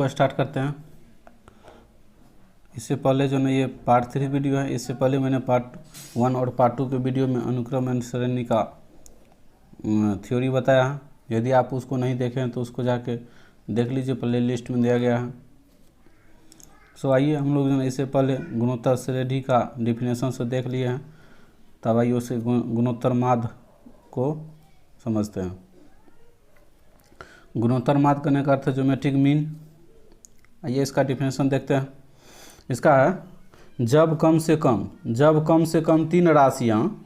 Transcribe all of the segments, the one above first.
को स्टार्ट करते हैं। इससे पहले जो ना ये पार्ट 3 वीडियो है, इससे पहले मैंने पार्ट 1 और पार्ट 2 के वीडियो में अनुक्रम एंड श्रेणी का थ्योरी बताया है। यदि आप उसको नहीं देखें हैं तो उसको जाके देख लीजिए, प्ले लिस्ट में दिया गया है। सो आइए हम लोग जो है इससे पहले गुणोत्तर श्रेणी का डिफिनेशन से देख लिए हैं, तब आइए उसे गुणोत्तर माध्य को समझते हैं। गुणोत्तर माध्य करने का अर्थ ज्योमेट्रिक मीन। आइए इसका डिफिनेशन देखते हैं। इसका है जब कम से कम तीन राशियाँ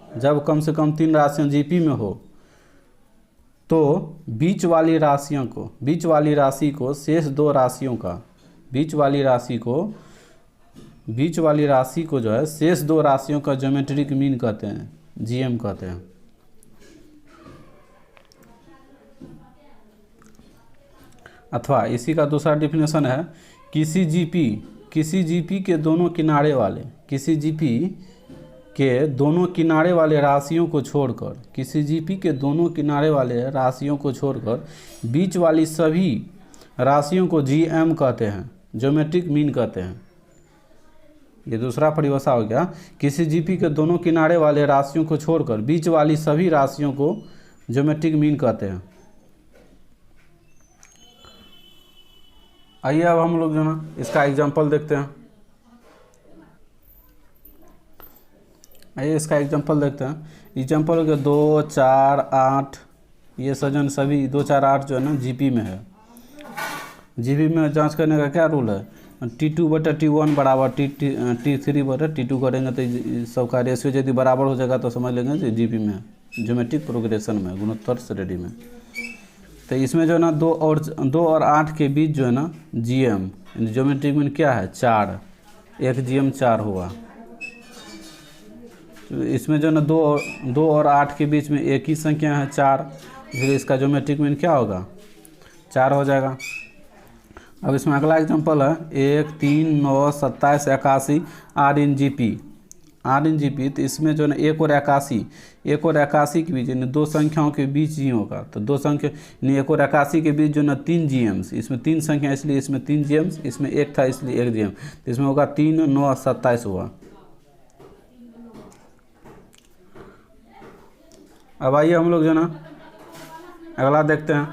जीपी में हो तो बीच वाली राशि को शेष दो राशियों का बीच वाली राशि को जो है शेष दो राशियों का ज्योमेट्रिक मीन कहते हैं, जीएम कहते हैं। अथवा इसी का दूसरा डिफिनेशन है किसी जीपी के दोनों किनारे वाले राशियों को छोड़कर बीच वाली सभी राशियों को जीएम कहते हैं, ज्योमेट्रिक मीन कहते हैं। ये दूसरा परिभाषा हो गया। किसी जीपी के दोनों किनारे वाले राशियों को छोड़कर बीच वाली सभी राशियों को ज्योमेट्रिक मीन कहते हैं। आइए अब हम लोग जो ना इसका एग्जांपल देखते हैं। एग्जांपल हो गया 2, 4, 8 ये सजन सभी 2, 4, 8 जो है ना जीपी में है। जीपी में जांच करने का क्या रूल है? T2/T1 बराबर T3/T2 करेंगे तो सबका रेशियो यदि बराबर हो जाएगा तो समझ लेंगे कि जीपी में है, ज्योमेट्रिक प्रोग्रेशन में, गुणोत्तर श्रेणी में। तो इसमें जो है ना 2 और 8 के बीच जो है ना जीएम ज्योमेट्रिक मीन क्या है? 4, एक जीएम 4 हुआ। तो इसमें जो है ना 2 और 8 के बीच में एक ही संख्या है 4, इसलिए इसका ज्योमेट्रिक मीन क्या होगा? 4 हो जाएगा। अब इसमें अगला एग्जांपल है 1, 3, 9, 27, 81 आर इन जीपी। तो इसमें जो है ना 1 और 81 के बीच यानी दो संख्याओं के बीच ही होगा। तो दो संख्या यानी 1 और 81 के बीच जो ना 3 जीएम्स, इसमें 3 संख्या इसलिए इसमें 3 जीएम्स, इसमें 1 था इसलिए 1 जीएम। तो इसमें होगा 3, 9, 27 हुआ। अब आइए हम लोग जो ना अगला देखते हैं।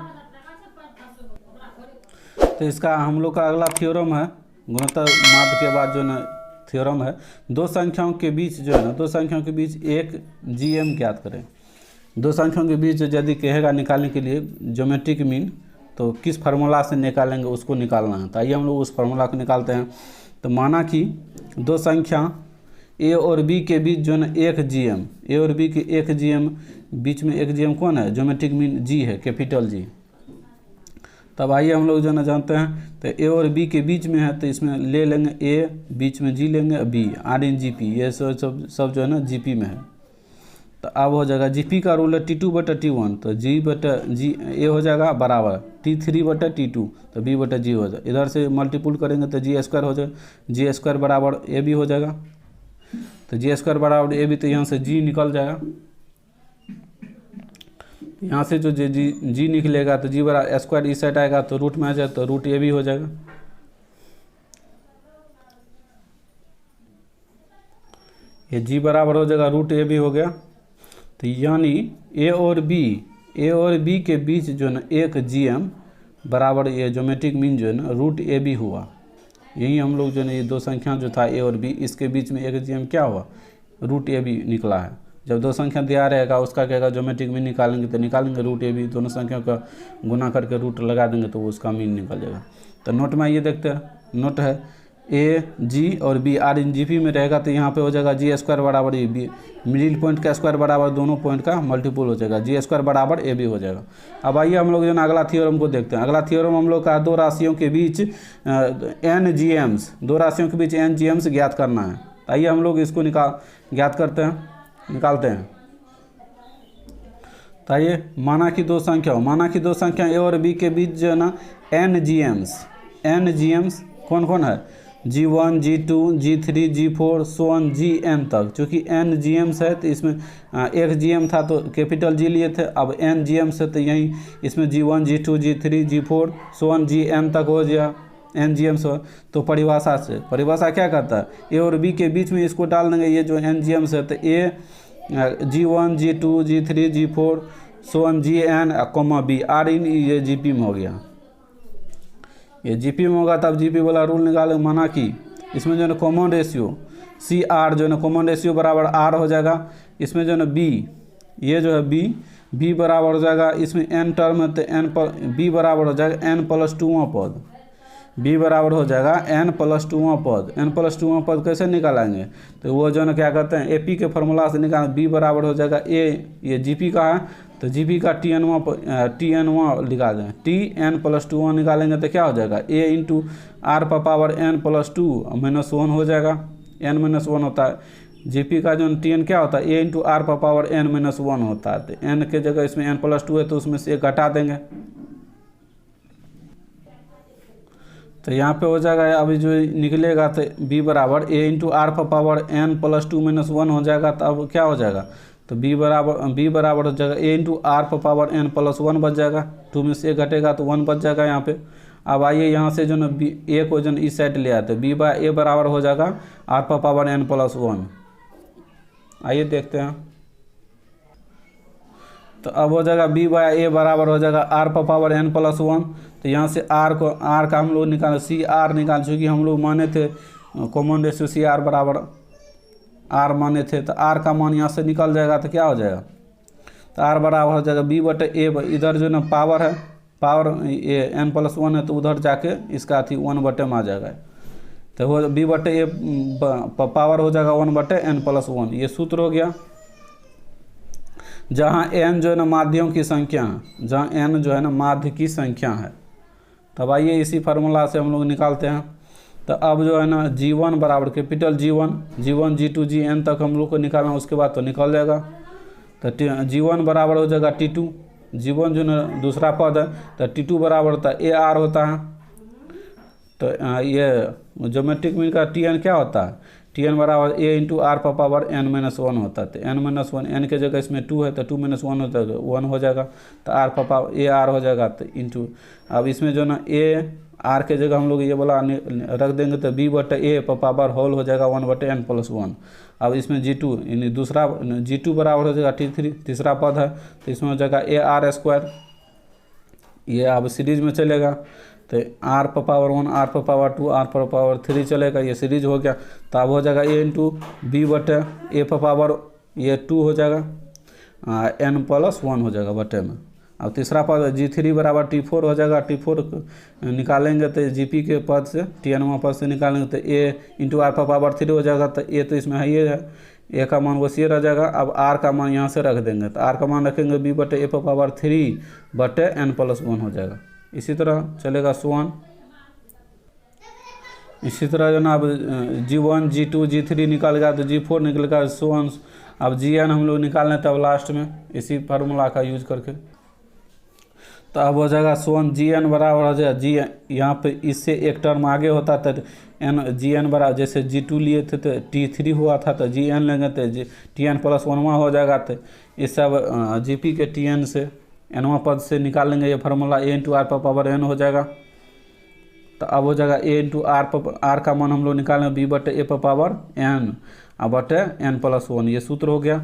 तो इसका हम लोग का अगला थ्योरम है, गुणोत्तर माध्य के बाद जो ना थ्योरम है, दो संख्याओं के बीच एक जीएम ज्ञात करें। दो संख्याओं के बीच यदि कहेगा निकालने के लिए ज्योमेट्रिक मीन, तो किस फार्मूला से निकालेंगे उसको निकालना है। तो आइए हम लोग उस फार्मूला को निकालते हैं। तो माना कि दो संख्या ए और बी के बीच जो है ना एक जीएम, बीच में एक जीएम कौन है? ज्योमेट्रिक मीन जी है, कैपिटल जी। तब आइए हम लोग जो ना जानते हैं तो ए और बी के बीच में है, तो इसमें ले लेंगे ए, बीच में जी लेंगे, बी, आर इन जीपी, ये सब जो है ना जीपी में है। तो अब हो जाएगा जीपी का रूल है T2/T1, तो जी ए हो जाएगा बराबर T3/T2, तो B/G हो जाएगा। इधर से मल्टीपुल करेंगे तो G² हो जाएगा, G² बराबर ए बी हो जाएगा। तो G² बराबर ए बी, तो यहाँ से जी निकल जाएगा। यहाँ से जो जी निकलेगा तो जी बराबर स्क्वायर इस साइड आएगा तो रूट में आ जाएगा, तो रूट ए भी हो जाएगा। ये जी बराबर हो जाएगा रूट ए भी हो गया। तो यानी ए और बी के बीच जो है ना एक जीएम बराबर ये ज्योमेट्रिक मीन जो है ना रूट ए बी हुआ। यही हम लोग जो है ना ये दो संख्या जो था ए और बी, इसके बीच में एक जीएम क्या हुआ? रूट ए बी निकला है। जब दो संख्या दिया रहेगा उसका कहेगा ज्योमेट्रिक मीन निकालेंगे, तो निकालेंगे रूट ए बी, दोनों संख्या का गुना करके रूट लगा देंगे तो उसका मीन निकल जाएगा। तो नोट में ये देखते हैं, नोट है ए, जी और बी आर इन जीपी में रहेगा, तो यहाँ पे हो जाएगा G² बराबर ए बी, मिडिल पॉइंट का स्क्वायर बराबर दोनों पॉइंट का मल्टीपुल हो जाएगा, G² बराबर ए बी हो जाएगा। अब आइए हम लोग जो ना अगला थ्योरम को देखते हैं। अगला थ्योरम हम लोग का दो राशियों के बीच n GMs ज्ञात करना है। आइए हम लोग इसको निकालते हैं। तो आइए माना कि दो संख्या ए और बी के बीच जो है ना n GMs कौन कौन है? G1, G2, G3, G4 सोन Gn तक। चूँकि n GMs है तो इसमें एक GM था तो कैपिटल G लिए थे, अब n GMs है तो यहीं इसमें G1, G2, G3, G4 सोन Gn तक हो गया, एन जी एम्स हो, तो परिभाषा से, परिभाषा क्या कहता है, ए और बी के बीच में इसको डाल देंगे, ये जो एन जी एम्स है, तो A G1 G2 G3 G4 so on GN comma B are in, ये GP में हो गया, ये GP में होगा तब GP वाला रूल निकाले, माना कि इसमें जो है ना कॉमन रेशियो CR जो है ना कॉमन रेशियो बराबर R हो जाएगा, इसमें जो है ना B, ये जो है B बराबर हो जाएगा, इसमें n टर्म है तो n पर B बराबर हो जाएगा n+2वां पद, B बराबर हो जाएगा n+2वां पद, n+2वां पद कैसे निकालेंगे, तो वो जो है ना क्या कहते हैं AP के फॉर्मूला से निकालें, B बराबर हो जाएगा A, ये GP का है तो GP का TN निकाल दें, TN+2 निकालेंगे तो क्या हो जाएगा A इंटू R पर पावर n+2 -1 हो जाएगा, n-1 होता है, GP का जो TN क्या होता है A इंटू R पर पावर n-1 होता है, तो n के जगह इसमें n+2 है तो उसमें से 1 घटा देंगे, तो यहाँ पे हो जाएगा अभी जो निकलेगा तो B बराबर A इंटू R पर पावर n+2 -1 हो जाएगा, तो अब क्या हो जाएगा, तो B बराबर हो जाएगा A इंटू R पर पावर n+1 बच जाएगा, 2 में से 1 घटेगा तो 1 बच जाएगा यहाँ पे। अब आइए यहाँ से जो ना A को जो इस साइड ले आते, B/A बराबर हो जाएगा R पर पावर n+1, आइए देखते हैं, तो अब हो जाएगा B/A बराबर हो जाएगा R पर पावर n+1, तो यहाँ से R का हम लोग निकाले CR निकाल, चूँकि हम लोग माने थे कॉमन रेशियो CR बराबर R माने थे, तो R का मान यहाँ से निकल जाएगा तो क्या हो जाएगा, तो R बराबर हो जाएगा B/A, इधर जो ना पावर है, पावर ये n+1 है तो उधर जाके इसका 1/, में आ जाएगा, तो वो B/A पावर हो जाएगा 1/n+1, ये सूत्र हो गया। जहाँ n जो है ना माध्ययों की संख्या है, जहाँ n जो है ना माध्य की संख्या है, तब आइए इसी फार्मूला से हम लोग निकालते हैं, तो अब जो है ना G1 बराबर कैपिटल G1 G2 Gn तक हम लोग को निकालना, उसके बाद तो निकल जाएगा, तो G1 बराबर हो जाएगा T2, G1 जो ना दूसरा पद है, तो T2 बराबर होता है AR होता है, तो ये ज्योमेट्रिक मीन का Tn क्या होता है, Tn बराबर A इंटू R पर पावर n-1 होता है, तो n-1 n के जगह इसमें 2 है तो 2 - 1 होता है 1 हो जाएगा, तो R पर पावर AR हो जाएगा, तो इंटू अब इसमें जो ना AR के जगह हम लोग ये वाला रख देंगे तो B/A पर पावर होल हो जाएगा 1/n+1। अब इसमें G2 यानी दूसरा G2 बराबर हो जाएगा T3, तीसरा पद है, तो इसमें हो जाएगा AR², ये अब सीरीज में चलेगा, तो R पर पावर 1 R पर पावर 2 R पर पावर 3 चलेगा, ये सीरीज हो गया, तो अब हो जाएगा A इंटू B/A पर पावर ये 2 हो जाएगा, n+1 हो जाएगा बटे में। अब तीसरा पद G3 बराबर T4 हो जाएगा, T4 निकालेंगे तो GP के पद से TN पद से निकालेंगे तो A इंटू R पर पावर 3 हो जाएगा, तो A तो इसमें है ये है, A का मान बस ये रह जाएगा। अब R का मान यहाँ से रख देंगे, तो R का मान रखेंगे B/A पर पावर 3/n+1 हो जाएगा। इसी तरह चलेगा स्वान, इसी तरह जो ना अब G1 G2 G3 निकल गया तो G4 निकलेगा स्वान। अब Gn हम लोग निकालना है तब लास्ट में इसी फार्मूला का यूज करके, तो अब हो जाएगा स्वान Gn बराबर हो जाएगा G, यहाँ पे इससे एक टर्म आगे होता तो Gn बराबर, जैसे G2 लिए थे तो T3 हुआ था, तो Gn लेंगे तो Tn+1 हो जाएगा, तो इस सब GP के Tn से n पद से निकालेंगे, ये फार्मूला A इंटू R पर पावर n हो जाएगा, तो अब हो जाएगा A इंटू R का मान हम लोग निकालेंगे B/A पर पावर n बटे n+1, ये सूत्र हो गया।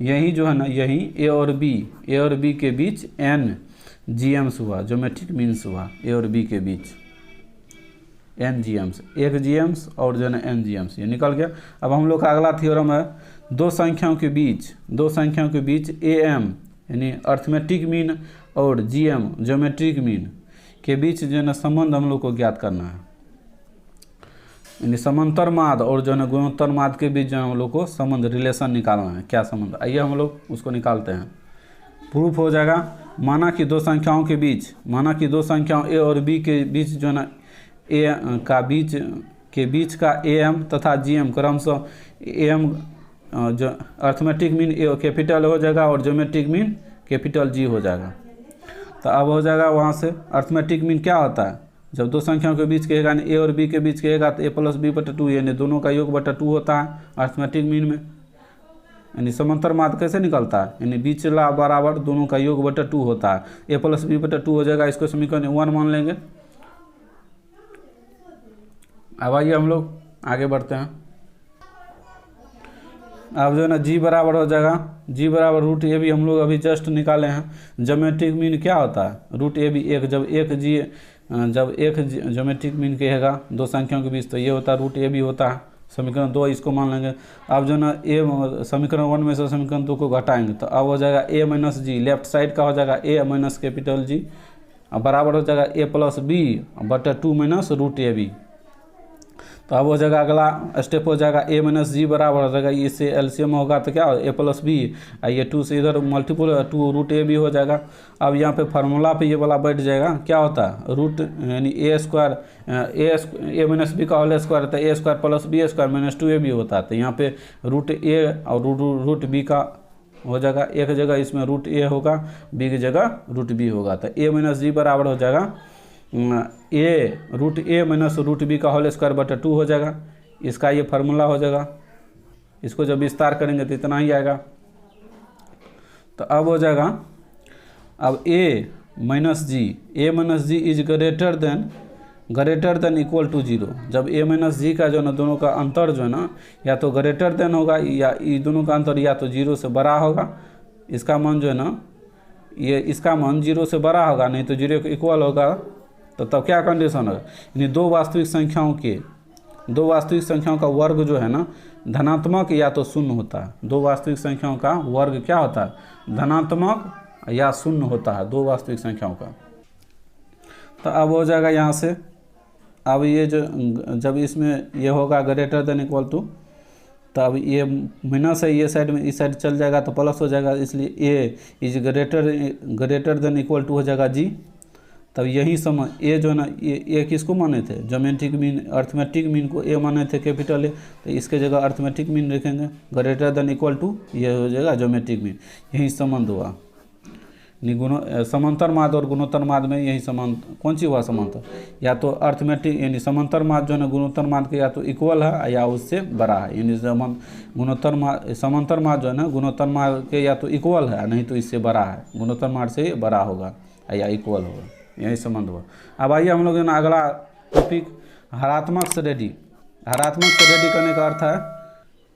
यही जो है ना यही A और B के बीच n GMs हुआ, ज्योमेट्रिक मीन्स हुआ A और B के बीच n GMs, एक GMs और जो है ना n GMs, ये निकल गया। अब हम लोग का अगला थ्योरम है दो संख्याओं के बीच AM यानी अर्थमेटिक मीन और GM ज्योमेट्रिक मीन के बीच जो है ना संबंध हम लोग को ज्ञात करना है, यानी समांतर माध्य और जो है ना गुणोत्तर माध्य के बीच जो है हम लोग को संबंध रिलेशन निकालना है। क्या संबंध, आइए हम लोग उसको निकालते हैं। प्रूफ हो जाएगा, माना कि दो संख्याओं A और B के बीच जो है ना के बीच का AM तथा GM क्रमशः AM जो अर्थमेटिक मीन कैपिटल हो जाएगा और ज्योमेट्रिक मीन कैपिटल G हो जाएगा। तो अब हो जाएगा वहाँ से अर्थमेटिक मीन क्या होता है, जब दो संख्याओं के बीच कहेगा यानी A और B के बीच कहेगा तो A+B/2 यानी दोनों का योग बटा 2 होता है अर्थमेटिक मीन में। यानी समांतर माध्य कैसे निकलता है, यानी बीचला बराबर दोनों का योग बटा 2 होता है, A+B/2 हो जाएगा। इसको समीकरण 1 मान लेंगे, अब आइए हम लोग आगे बढ़ते हैं। अब जो है ना जी बराबर हो जाएगा, जी बराबर रूट ए बी हम लोग अभी जस्ट निकाले हैं। ज्योमेट्रिक मीन क्या होता है, रूट ए बी एक, जब एक ज्योमेट्रिक मीन कहेगा दो संख्याओं के बीच तो ये होता है रूट ए बी होता है। समीकरण 2 इसको मान लेंगे। अब जो ना ए समीकरण 1 में से समीकरण 2 को घटाएंगे तो अब हो जाएगा ए माइनस जी, लेफ्ट साइड का हो जाएगा ए माइनस कैपिटल जी, अब बराबर हो जाएगा ए प्लस बी बटा 2 माइनस रूट ए बी। तो अब हो जाएगा अगला स्टेप हो जाएगा ए माइनस जी बराबर हो जाएगा, इससे एलसीएम होगा तो क्या हो ए प्लस बी, ये 2 से इधर मल्टीपल 2 रूट ए बी हो जाएगा। अब यहाँ पे फार्मूला पे ये वाला बैठ जाएगा, क्या होता है रूट यानी A square A minus B का होल स्क्वायर तो A square plus B square minus 2 A B होता है। तो यहाँ पे रूट ए और रूट बी का हो जाएगा, एक जगह इसमें रूट ए होगा, बी की जगह रूट बी होगा। तो ए माइनस जी बराबर हो जाएगा ए रूट ए माइनस रूट बी का होल स्क्वायर बटा 2 हो जाएगा। इसका ये फार्मूला हो जाएगा, इसको जब विस्तार करेंगे तो इतना ही आएगा। तो अब हो जाएगा, अब A minus G is greater than equal to 0। जब ए माइनस जी का जो है ना दोनों का अंतर जो है ना या तो ग्रेटर देन होगा या ये दोनों का अंतर या तो 0 से बड़ा होगा, इसका मान जो है ना ये इसका मान 0 से बड़ा होगा, नहीं तो 0 के इक्वल होगा। तो तब क्या कंडीशन होगा, यानी दो वास्तविक संख्याओं का वर्ग जो है ना धनात्मक या तो शून्य होता है। दो वास्तविक संख्याओं का वर्ग क्या होता है, धनात्मक या शून्य होता है दो वास्तविक संख्याओं का। तो अब हो जाएगा यहाँ से, अब ये जो जब इसमें ये होगा ग्रेटर देन इक्वल टू, तो अब ये माइनस है ये साइड में, इस साइड चल जाएगा तो प्लस हो जाएगा, इसलिए A is greater than equal to हो जाएगा जी। तब यही समझ ए जो है ना ये किसको माने थे, ज्योमेट्रिक मीन अर्थमेटिक मीन को ए माने थे कैपिटल ए, तो इसके जगह अर्थमेटिक मीन रखेंगे ग्रेटर देन इक्वल टू, ये हो जाएगा ज्योमेट्रिक मीन। यही संबंध हुआ, समांतर माद और गुणोत्तर माद में यही संबंध कौन सी हुआ समांतर, या तो अर्थमेटिक यानी समांतर माद जो है ना गुणोत्तर माद के या तो इक्वल है या उससे बड़ा है, यानी समांतर माद जो है ना गुणोत्तर माद के या तो इक्वल है नहीं तो इससे बड़ा है, गुणोत्तर माद से बड़ा होगा या इक्वल होगा, यही संबंध हुआ। अब आइए हम लोग ना अगला टॉपिक हरात्मक श्रेणी। हरात्मक श्रेणी करने का अर्थ है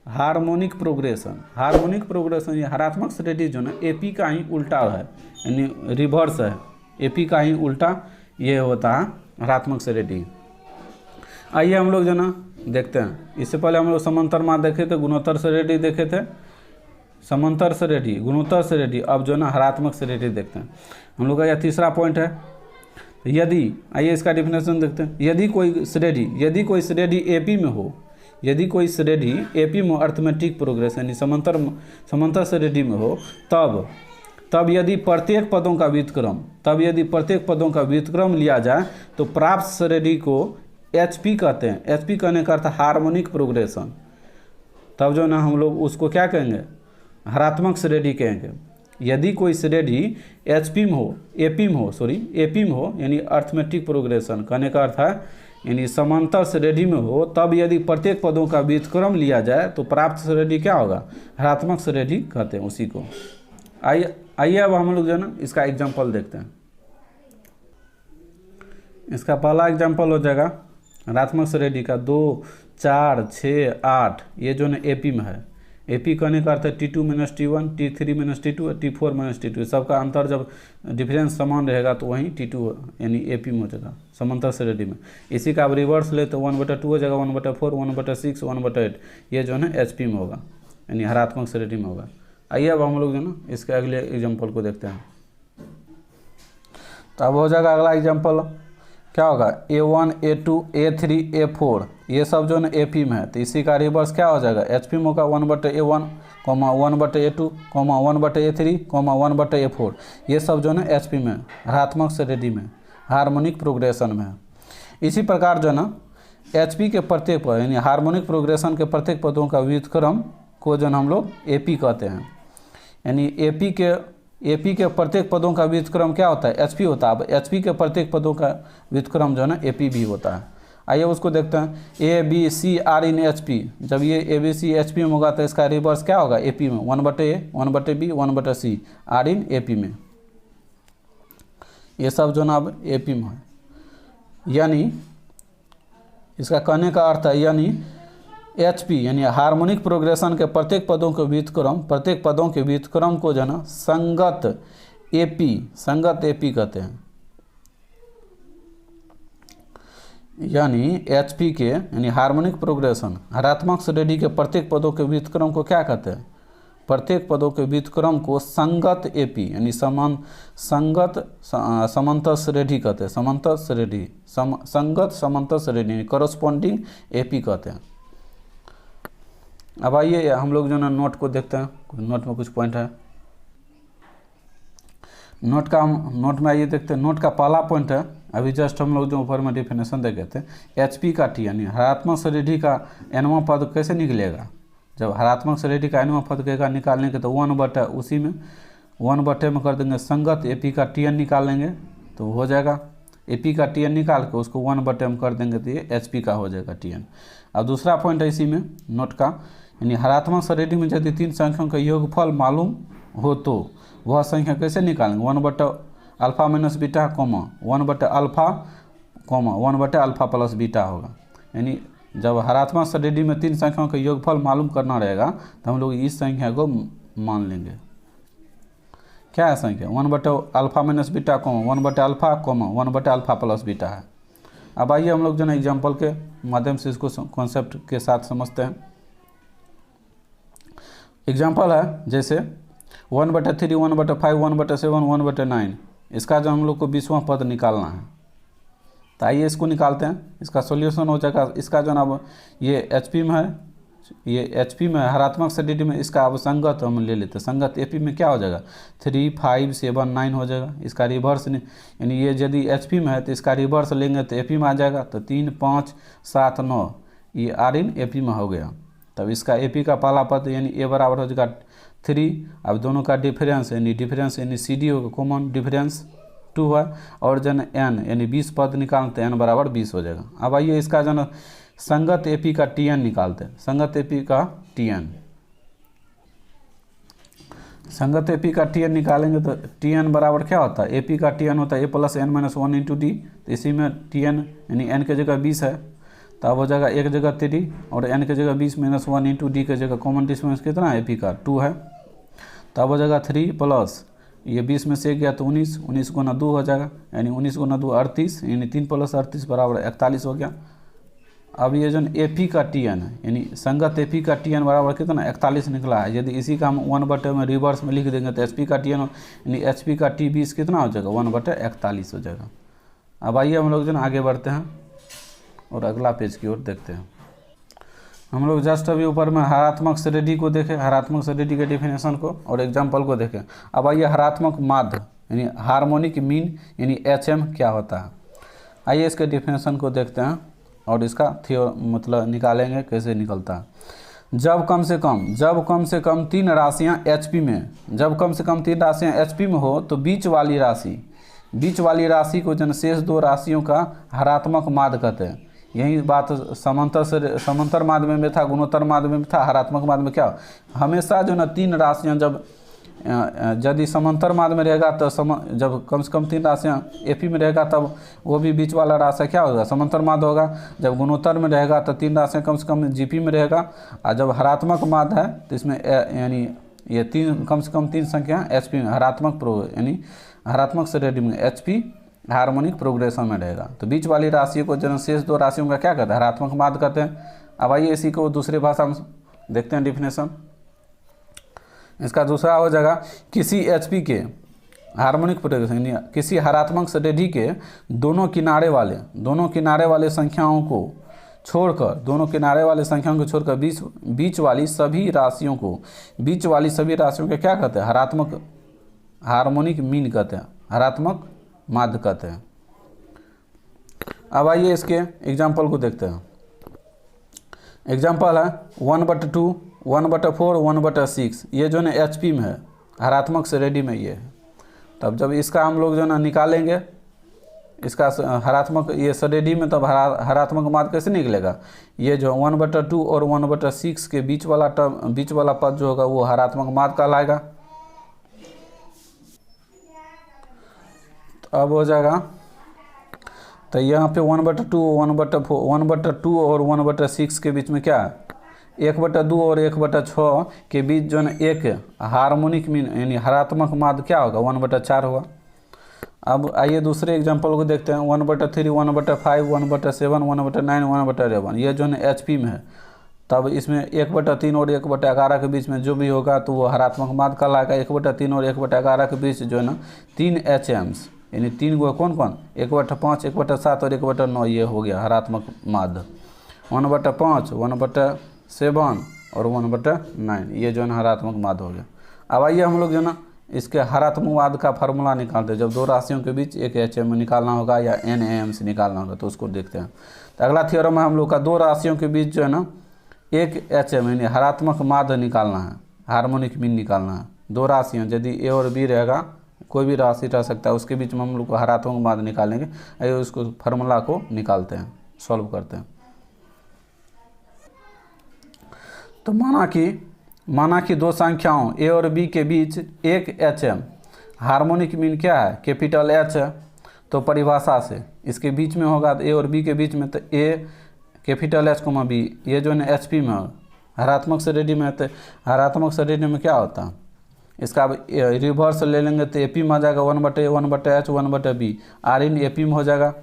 हार्मोनिक प्रोग्रेशन। ये हरात्मक श्रेणी जो ना एपी का ही उल्टा है, यानी रिवर्स है, एपी का ही उल्टा ये होता है हरात्मक श्रेणी। आइए हम लोग जो ना देखते हैं, इससे पहले हम लोग समांतर माद देखे थे, गुणोत्तर श्रेणी देखे थे, समांतर श्रेणी, गुणोत्तर श्रेणी। अब जो ना हरात्मक श्रेणी देखते हैं हम लोग का। यह तीसरा पॉइंट है, यदि आइए इसका डिफिनेशन देखते हैं। यदि कोई श्रेणी एपी में हो, यदि कोई श्रेणी एपी में अर्थमेटिक प्रोग्रेशन यानी समांतर श्रेणी में हो, तब यदि प्रत्येक पदों का व्युत्क्रम लिया जाए तो प्राप्त श्रेणी को एचपी कहते हैं। एचपी कहने का अर्थ हार्मोनिक प्रोग्रेशन। तब जो ना हम लोग उसको क्या कहेंगे, हरात्मक श्रेणी कहेंगे। यदि कोई श्रेणी एपी में हो यानी अर्थमेटिक प्रोग्रेशन कहने का अर्थ है यानी समांतर श्रेणी में हो, तब यदि प्रत्येक पदों का व्युत्क्रम लिया जाए तो प्राप्त श्रेणी क्या होगा, हरात्मक श्रेणी कहते हैं उसी को। आइए अब हम लोग जो है ना इसका एग्जाम्पल देखते हैं। इसका पहला एग्जाम्पल हो जाएगा हरात्मक श्रेणी का 2, 4, 6, 8। ये जो है एपी में है। एपी कहने का अर्थ है T2 - T1, T3 - T2, T4 - T2। सबका अंतर जब डिफरेंस समान रहेगा तो वहीं T2 यानी एपी में हो जाएगा समांतर श्रेणी में। इसी का अब रिवर्स ले तो 1/2 हो जाएगा, 1/4, 1/6, 1/8। ये जो है ना एचपी में होगा यानी हरात्मक श्रेणी में होगा। आइए अब हम लोग जो ना इसके अगले एग्जाम्पल को देखते हैं। तो अब हो जाएगा अगला एग्जाम्पल क्या होगा, A1, A2, A3, A4। ये सब जो है ना एपी में है, तो इसी का रिवर्स क्या हो जाएगा, एचपी में होगा 1/A1, 1/A2, 1/A3, 1/A4। ये सब जो है ना एचपी में हरात्मक श्रेणी में हार्मोनिक प्रोग्रेशन में है। इसी प्रकार जो है ना एचपी के प्रत्येक पद यानी हार्मोनिक प्रोग्रेशन के प्रत्येक पदों का व्युत्क्रम को जो है हम लोग एपी कहते हैं। यानी एपी के प्रत्येक पदों का व्युत्क्रम क्या होता है, एचपी होता है। अब एचपी के प्रत्येक पदों का व्युत्क्रम जो है ना एपी भी होता है। आइए उसको देखते हैं। A B C are in HP. जब ये ए बी सी एचपी में होगा तो इसका रिवर्स क्या होगा, एपी में 1/A, 1/B, 1/C, are in AP में। ये सब जो ना अब एपी में है। यानी इसका कहने का अर्थ है यानी HP यानी हार्मोनिक प्रोग्रेशन के प्रत्येक पदों के व्युत्क्रम को जो है ना संगत AP कहते हैं। यानी HP के यानी हार्मोनिक प्रोग्रेशन हरात्मक श्रेणी के प्रत्येक पदों के व्युत्क्रम को क्या कहते हैं? प्रत्येक पदों के व्युत्क्रम को संगत AP यानी समांतर श्रेणी कहते हैं। संगत समांतर श्रेणी कॉरस्पॉन्डिंग AP कहते हैं। अब आइए हम लोग जो ना नोट को देखते हैं, नोट में कुछ पॉइंट है। नोट में आइए देखते हैं। नोट का पहला पॉइंट है, अभी जस्ट हम लोग जो ऊपर में डिफिनेशन देखे थे, HP का T यानी हरात्मक श्रेणी का nवां पद कैसे निकलेगा? जब हरात्मक श्रेणी का nवां पद कहेगा निकालने के तो 1/, उसी में 1/, में कर देंगे संगत AP का TN निकालेंगे तो हो जाएगा। AP का TN निकाल के उसको 1/, में कर देंगे तो ये HP का हो जाएगा TN। अब दूसरा पॉइंट है इसी में नोट का, यानी हरात्मक श्रेणी में यदि 3 संख्याओं का योगफल मालूम हो तो वह संख्या कैसे निकालेंगे? 1/α - बीटा, 1/α प्लस बीटा होगा। यानी जब हरात्मक श्रेणी में 3 संख्याओं का योगफल मालूम करना रहेगा तो हम लोग इस संख्या को मान लेंगे। क्या है संख्या? 1/α - बीटा, 1/α, 1/α प्लस बीटा है। अब आइए हम लोग जो है एग्जाम्पल के माध्यम से इसको कॉन्सेप्ट के साथ समझते हैं। एग्जाम्पल है जैसे 1/3, 1/5, 1/7, 1/9, इसका जो हम लोग को 20वां पद निकालना है तो आइए इसको निकालते हैं। इसका सॉल्यूशन हो जाएगा, इसका जो ना अब ये HP में है, ये HP में हरात्मक श्रेणी में, इसका अब संगत हम ले लेते हैं। संगत AP में क्या हो जाएगा? 3, 5, 7, 9 हो जाएगा। इसका रिवर्स यानी ये यदि HP में है तो इसका रिवर्स लेंगे तो AP में आ जाएगा। तो 3, 5, 7, 9 ये R AP में हो गया। तब इसका AP का पहला पद यानी A बराबर हो जाएगा 3। अब दोनों का डिफरेंस यानी CD होगा, कॉमन डिफरेंस 2 है, और जन N यानी 20 पद निकालते हैं, N बराबर 20 हो जाएगा। अब आइए इसका जन संगत AP का TN निकालते हैं। संगत AP का TN निकालेंगे तो TN बराबर क्या होता है? AP का TN होता है A + N - 1 × D। तो इसी में TN यानी N के जगह 20 है तो अब हो जाएगा 1 जगह 3 और N के जगह 20 - 1 × D के जगह कॉमन डिफरेंस कितना है? AP का 2 है। तब हो जाएगा 3 प्लस ये 20 में से गया तो 19, 19 गुना 2 हो जाएगा, यानी 19 गुना 2 38, यानी 3 + 38 बराबर 41 हो गया। अब ये जो AP का TN है यानी संगत AP का TN बराबर कितना? 41 निकला है। यदि इसी का हम 1/, में रिवर्स में लिख देंगे तो HP का TN यानी HP का T20 कितना हो जाएगा? 1/41 हो जाएगा। अब आइए हम लोग जो आगे बढ़ते हैं और अगला पेज की ओर देखते हैं। हम लोग जस्ट अभी ऊपर में हरात्मक श्रेणी को देखें, हरात्मक श्रेणी के डिफिनेशन को और एग्जाम्पल को देखें। अब आइए हरात्मक माध्य यानी हार्मोनिक मीन यानी HM क्या होता है? आइए इसके डिफिनेशन को देखते हैं और इसका मतलब निकालेंगे कैसे निकलता है। जब कम से कम 3 राशियाँ HP में, जब कम से कम 3 राशियाँ HP में हो तो बीच वाली राशि को जन शेष 2 राशियों का हरात्मक माध्य कहते हैं। यही बात समांतर माध्य में था, गुणोत्तर माध्य में था, हरात्मक माध्य में क्या हमेशा जो ना 3 राशियाँ जब यदि समांतर माध्य में रहेगा तो जब कम से कम 3 राशियाँ AP में रहेगा तब वो भी बीच वाला राशि क्या होगा? समांतर माध्य होगा। जब गुणोत्तर में रहेगा तो 3 राशियाँ कम से कम GP में रहेगा, और जब हरात्मक माध्य है तो इसमें यानी ये कम से कम 3 संख्या HP में यानी हरात्मक श्रेणी में HP हार्मोनिक प्रोग्रेशन में रहेगा। तो बीच वाली राशि को जन शेष 2 राशियों का क्या कहते हैं? हरात्मक माध्य कहते हैं। अब आइए इसी को दूसरी भाषा में देखते हैं डिफिनेशन। इसका दूसरा हो जाएगा किसी HP के हार्मोनिक प्रोग्रेशन यानी किसी हरात्मक श्रेणी के दोनों किनारे वाले संख्याओं को छोड़कर बीच वाली सभी राशियों को क्या कहते हैं? हार्मोनिक मीन कहते हैं, हरात्मक माध्य कहते हैं। अब आइए इसके एग्जाम्पल को देखते हैं। एग्जाम्पल है 1/2, 1/4, 1/6। ये जो है HP में है, हरात्मक श्रेणी में ये है। तब जब इसका हम लोग जो ना निकालेंगे, इसका हरात्मक ये श्रेणी में, तब हरात्मक माध्य कैसे निकलेगा? ये जो 1/2 और 1/6 के बीच वाला पद जो होगा वो हरात्मक माध्य कहलाएगा। अब हो जाएगा तो यहाँ पे 1/2 1/4 1/2 और 1/6 के बीच में क्या है, 1/2 और 1/6 के बीच जो है ना एक हार्मोनिक मीन यानी हरात्मक माध्य क्या होगा, 1/4 होगा। अब आइए दूसरे एग्जांपल को देखते हैं। 1/3 1/5 1/7 1/9 1/11 ये जो है ना HP में है। तब इसमें 1/3 और 1/11 के बीच में जो भी होगा तो वो हरात्मक माध्य कहलाएगा। 1/3 और 1/11 के बीच जो है ना 3 HMs यानी 3 गो कौन कौन, 1/5 1/7 और 1/9 ये हो गया हरात्मक माध्य। 1/5 1/7 और 1/9 ये जो है ना हरात्मक माध्य हो गया। अब आइए हम लोग जो है ना इसके हरात्मक माध्य का फार्मूला निकालते हैं। जब दो राशियों के बीच एक HM निकालना होगा या NAM निकालना होगा तो उसको देखते हैं। तो अगला थ्योरम है हम लोग का, दो राशियों के बीच जो है ना एक HM यानी हरात्मक माध्य निकालना है, हार्मोनिक मीन निकालना है। दो राशियाँ यदि A और B रहेगा, कोई भी राशि रह सकता है, उसके बीच में हम लोग को हरात्मक माध्य निकालेंगे। आइए उसको फार्मूला को निकालते हैं, सॉल्व करते हैं। तो माना कि दो संख्याओं A और B के बीच एक HM हार्मोनिक मीन क्या है, कैपिटल H है। तो परिभाषा से इसके बीच में होगा तो A और B के बीच में तो A कैपिटल H B ये जो है HP में हरात्मक श्रेणी में है। तो हरात्मक श्रेणी में क्या होता है, इसका अब रिवर्स ले लेंगे तो AP में आ जाएगा 1/A 1/H 1/B R इन AP में हो जाएगा।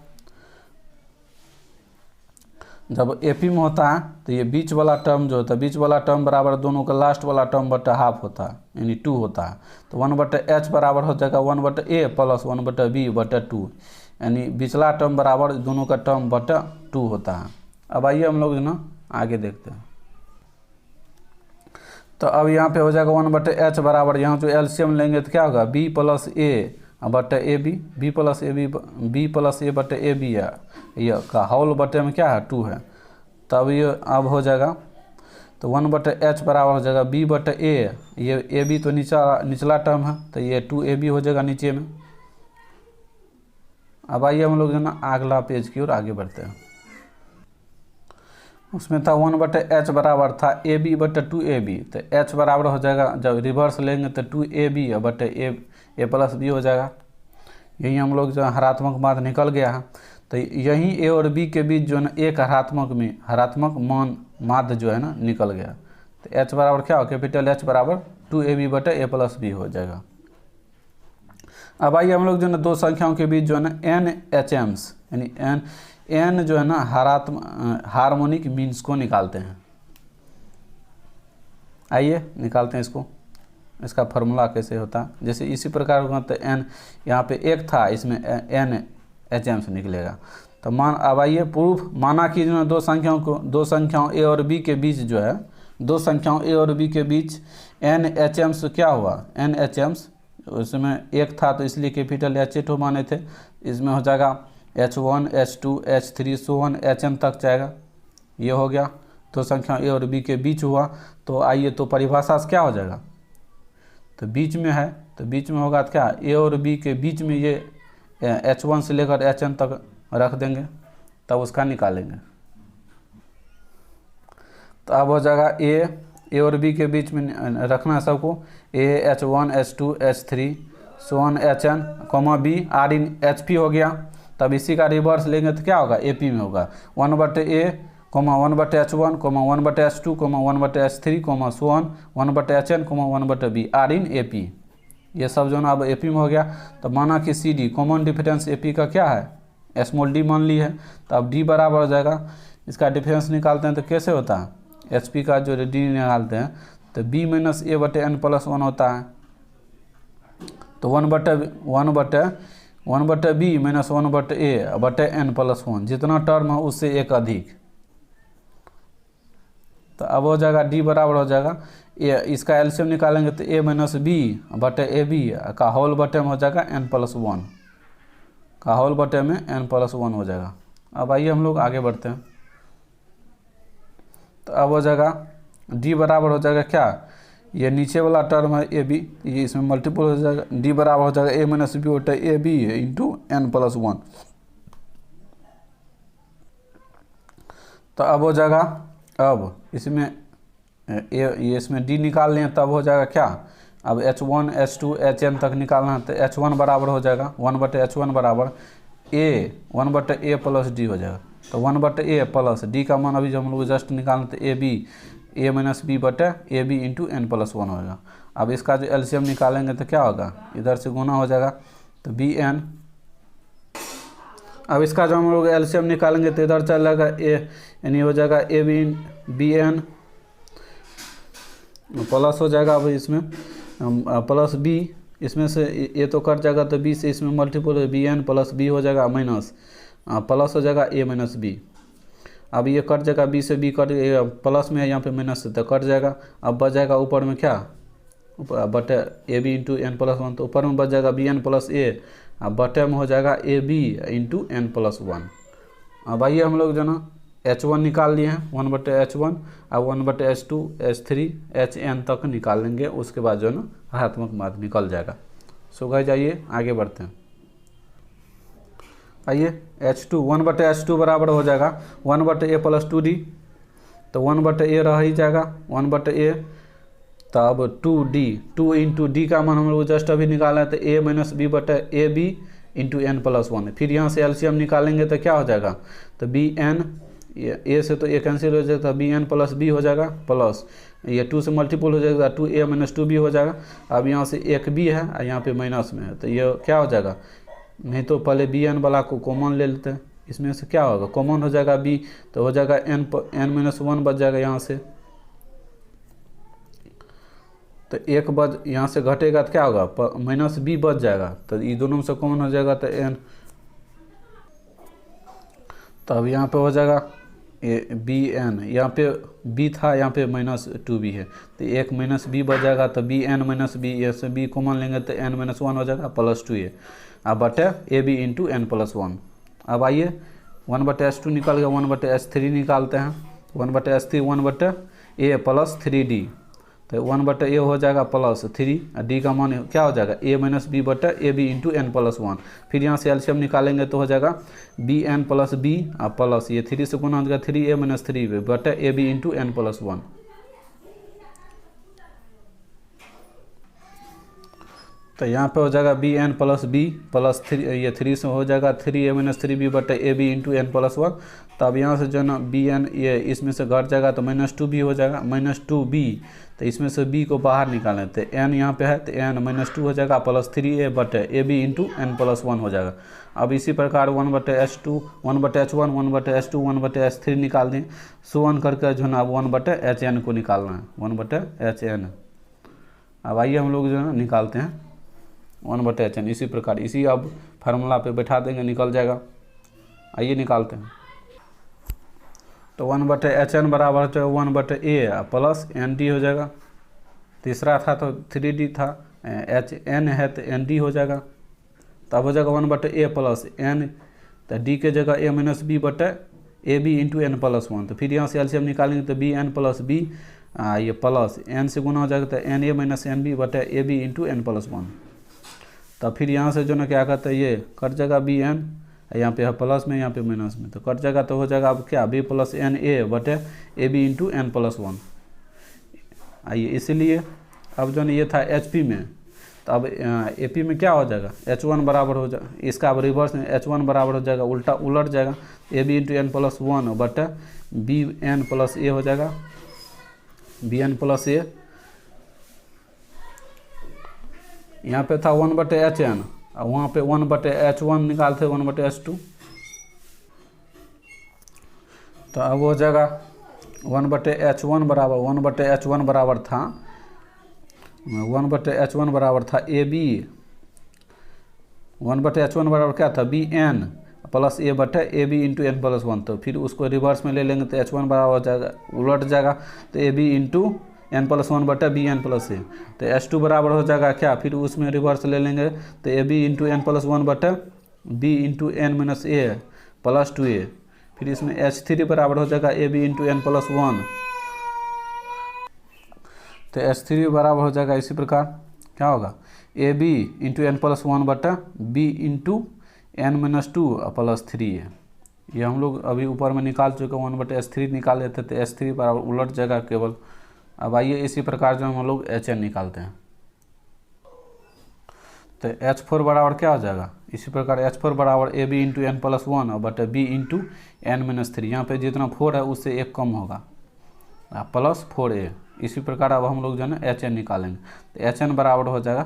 जब AP में होता है तो ये बीच वाला टर्म जो होता है, बीच वाला टर्म बराबर दोनों का लास्ट वाला टर्म बटा हाफ होता है यानी 2 होता है। तो 1/H बराबर हो जाएगा 1/A प्लस 1/B बटा 2 यानी बीचला टर्म बराबर दोनों का टर्म बटा 2 होता है। अब आइए हम लोग जो ना आगे देखते हैं। तो अब यहाँ पे हो जाएगा 1/H बराबर, यहाँ जो LCM लेंगे तो क्या होगा B + A बटा AB, B + A बटा AB है, ये का होल बटे में क्या है 2 है। तब ये अब हो जाएगा तो 1/H बराबर हो जाएगा B बटा A, ये AB तो निचला टर्म है तो ये 2AB हो जाएगा नीचे में। अब आइए हम लोग जो ना अगला पेज की ओर आगे बढ़ते हैं। उसमें था 1/H बराबर था AB बटा 2AB, तो H बराबर हो जाएगा, जब रिवर्स लेंगे तो 2AB बटा A + B हो जाएगा। यही हम लोग जो हरात्मक माध्य निकल गया है। तो यही A और B के बीच जो है ना एक हरात्मक मान माध्य जो है ना निकल गया। तो H बराबर क्या हो, कैपिटल H बराबर 2AB बटा A + B हो जाएगा। अब आइए हम लोग जो है ना दो संख्याओं के बीच जो है ना NHMs यानी N जो है ना हार्मोनिक मीन्स को निकालते हैं। आइए निकालते हैं इसको, इसका फार्मूला कैसे होता है। जैसे इसी प्रकार होगा तो N यहाँ पे एक था, इसमें NHMs निकलेगा। तो अब आइए प्रूफ, माना कि जो है दो संख्याओं A और B के बीच जो है, दो संख्याओं A और B के बीच NHMs क्या हुआ, NHMs उसमें एक था तो इसलिए कैपिटल H माने थे। इसमें हो जाएगा H1 H2 H3 Sohan HM तक जाएगा। ये हो गया दो संख्या A और B के बीच हुआ। तो आइए तो परिभाषा से क्या हो जाएगा, तो बीच में है तो बीच में होगा तो क्या, A और B के बीच में ये H1 से लेकर HM तक रख देंगे, तब उसका निकालेंगे। तो अब हो जाएगा A और B के बीच में रखना है सबको, A H1 H2 H3 Sohan HN B R in HP हो गया। तब इसी का रिवर्स लेंगे तो क्या होगा, AP में होगा 1/A 1/H1 1/H2 1/H3 Sohan 1/HN 1/B R इन AP, ये सब जो ना अब AP में हो गया। तो माना कि CD कॉमन डिफरेंस AP का क्या है, स्मॉल d मान ली है। तो अब D बराबर हो जाएगा, इसका डिफरेंस निकालते हैं तो कैसे होता है, HP का जो D निकालते हैं तो B - A बटे N + 1 होता है। तो 1/B - 1/A बटे N + 1, जितना टर्म है उससे एक अधिक। तो अब हो जाएगा D बराबर हो जाएगा, इसका एलसीएम निकालेंगे तो A - B बटे AB का होल बटे में हो जाएगा N + 1, का होल बटे में N + 1 हो जाएगा। अब आइए हम लोग आगे बढ़ते हैं। तो अब हो जाएगा D बराबर हो जाएगा क्या, ये नीचे वाला टर्म है AB, ये इसमें मल्टीपल हो जाएगा। D बराबर हो जाएगा A - B बटे AB इंटू N + 1। तो अब हो जाएगा, अब इसमें ये इसमें D निकाल लें तब हो जाएगा क्या, अब H1 H2 HN तक निकालना है। तो H1 बराबर हो जाएगा 1/H1 बराबर ए 1/a प्लस डी हो जाएगा। तो 1/a प्लस डी का मान अभी जो हम लोग जस्ट निकालना तो A B A minus B बटे A B into N plus 1 होगा। अब इसका जो एलसीएम निकालेंगे तो क्या होगा, इधर से गुना हो जाएगा तो बी एन। अब इसका जो हम लोग एलसीएम निकालेंगे तो इधर चल जाएगा ए यानी हो जाएगा ए बी एन प्लस हो जाएगा। अब इसमें प्लस बी, इसमें से ए तो कट जाएगा तो बी से इसमें multiple B N plus B हो जाएगा माइनस प्लस हो जाएगा ए माइनस बी। अब ये कट जाएगा, बी से बी कट प्लस में है यहाँ पे माइनस से तो कट जाएगा। अब बच जाएगा ऊपर में क्या, बटे A B into N plus 1, तो ऊपर में बच जाएगा बी एन प्लस ए, अब बटे में हो जाएगा A B into N plus 1। अब आइए हम लोग जो ना H1 निकाल लिए हैं 1/H1, अब 1/H2 H3 Hn तक निकाल लेंगे, उसके बाद जो है ना ऋणात्मक माध्य निकल जाएगा। सो गाइस जाइए आगे बढ़ते हैं। आइए H2 1/H2 बराबर हो जाएगा 1/a प्लस 2d, तो 1/a रह ही जाएगा 1/a, तब 2d 2 इंटू डी का मान हम लोग जस्ट अभी निकाला है तो a माइनस बी बटे A B into N plus 1। फिर यहाँ से एलसीएम निकालेंगे तो क्या हो जाएगा, तो बी एन ए से तो ए कैंसिल हो जाएगा, बी एन प्लस बी हो जाएगा प्लस ये 2 से मल्टीपल हो जाएगा 2a माइनस 2b हो जाएगा। अब यहाँ से एक बी है और यहाँ पे माइनस में है तो ये क्या हो जाएगा, नहीं तो पहले बी एन वाला को कॉमन ले लेते हैं, इसमें से क्या होगा कॉमन हो जाएगा बी, तो हो जाएगा एन माइनस 1 बच जाएगा यहाँ से, तो एक बच यहाँ से घटेगा तो क्या होगा माइनस बी बच जाएगा, तो ये दोनों में से कॉमन हो जाएगा तो एन, तो अब यहाँ पे हो जाएगा बी एन, यहाँ पे बी था यहाँ पे माइनस 2b है तो एक माइनस बी बच जाएगा, तो बी एन माइनस बी, ये से बी कॉमन लेंगे तो एन माइनस 1 हो जाएगा प्लस 2a, अब बटे A B into N plus 1। अब आइए 1/H2 निकल गया 1/H3 निकालते हैं, 1/H3 1/a प्लस 3d, तो 1/a हो जाएगा प्लस 3, डी का मान क्या हो जाएगा a माइनस बी बटे A B into N plus 1। फिर यहाँ से एलसीएम निकालेंगे तो हो जाएगा B N plus B plus ये 3 से गुना हो जाएगा 3a माइनस 3b बटे A B into N plus 1। तो यहाँ पे हो जाएगा B N plus B plus 3, ये 3 से हो जाएगा 3a माइनस 3b बटे A B into N plus 1। तो अब यहाँ से जो है ना बी एन ये इसमें से घट जाएगा तो माइनस 2b हो जाएगा माइनस 2b, तो इसमें से b को बाहर निकालें तो n यहाँ पे है तो n माइनस 2 हो जाएगा प्लस 3a बटे A B into N plus 1 हो जाएगा। अब इसी प्रकार 1/H2 1/H1 1/H2 1/H3 निकाल दें, सो 1 करके जो है ना अब 1/Hn को निकालना है 1/Hn। अब आइए हम लोग जो है ना निकालते हैं 1/Hn, इसी प्रकार इसी अब फार्मूला पे बैठा देंगे निकल जाएगा। आइए निकालते हैं, तो 1/Hn बराबर जो 1/a प्लस nd हो जाएगा, तीसरा था तो 3d था, Hn है तो nd हो जाएगा, तब हो जाएगा 1/a प्लस n, तो d के जगह a माइनस बी बटे A B into N plus 1। तो फिर यहाँ से एलसीएम निकालेंगे तो बी एन प्लस बी ये प्लस n से गुना हो जाएगा तो N A minus N B बटे A B into N plus 1। तब फिर यहाँ से जो ना क्या कहते हैं ये कट जाएगा बी एन, यहाँ पे है प्लस में यहाँ पे माइनस में तो कट जाएगा, तो हो जाएगा अब क्या बी प्लस एन ए बटे A B into N plus 1। आइए इसीलिए अब जो ये था एच पी में, तो अब ए पी में क्या हो जाएगा H1 बराबर हो जाएगा, इसका अब रिवर्स में H1 बराबर हो जाएगा उल्टा उलट जाएगा A B into N plus 1 बटे बी एन प्लस ए हो जाएगा बी एन प्लस ए, यहाँ पे था 1/Hn और वहाँ पे 1/H1 निकालते 1/H2, तो अब हो जाएगा 1/H1 बराबर था 1/H1 बराबर था ए बी, 1/H1 बराबर क्या था बी एन प्लस ए बटे A B into N plus 1। तो फिर उसको रिवर्स में ले लेंगे तो H1 बराबर हो जाएगा उलट जाएगा तो A B into N plus 1 बटे बी एन प्लस ए, तो H2 बराबर हो जाएगा क्या, फिर उसमें रिवर्स ले लेंगे तो A B into N plus 1 बटे B into N minus A plus 2a, फिर इसमें H3 बराबर हो जाएगा A B into N plus 1, तो H3 बराबर हो जाएगा इसी प्रकार क्या होगा A B into N plus 1 बटा B into N minus 2 plus 3a। ये हम लोग अभी ऊपर में निकाल चुके 1/H3 निकाल लेते तो H3 बराबर उलट जाएगा केवल। अब आइए इसी प्रकार जो हम लोग Hn निकालते हैं, तो H4 बराबर क्या हो जाएगा, इसी प्रकार H4 बराबर AB इंटू एन प्लस 1 और बटे B इंटू एन माइनस 3। यहाँ पर जितना 4 है उससे 1 कम होगा प्लस 4A। इसी प्रकार अब हम लोग जो है ना HN निकालेंगे, तो HN बराबर हो जाएगा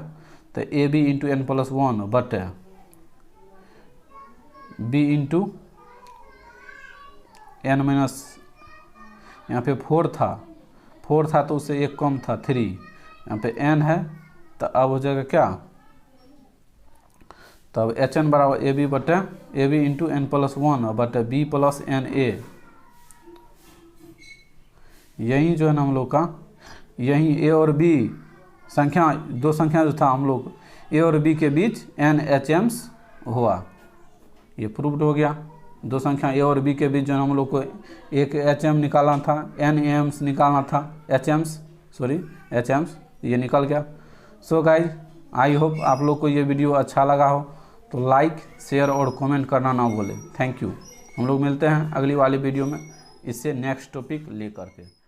तो AB इंटू एन प्लस 1 बटे B इंटू एन माइनस, यहाँ पे 4 था तो उससे 1 कम था 3, यहाँ पे n है तो अब हो जाएगा क्या, तब HN बराबर AB बटे AB इंटू एन प्लस 1 बटे B प्लस NA। यही जो है ना हम लोग का, यही A और B संख्या, दो संख्या जो था हम लोग A और B के बीच NHMs हुआ, ये प्रूव्ड हो गया। दो संख्या A और B के बीच जो हम लोग को एक HM निकालना था, NAMs निकालना था, HMs ये निकल गया। सो गाइज आई होप आप लोग को ये वीडियो अच्छा लगा हो, तो लाइक शेयर और कमेंट करना ना भूलें। Thank you. हम लोग मिलते हैं अगली वाली वीडियो में इससे नेक्स्ट टॉपिक लेकर के।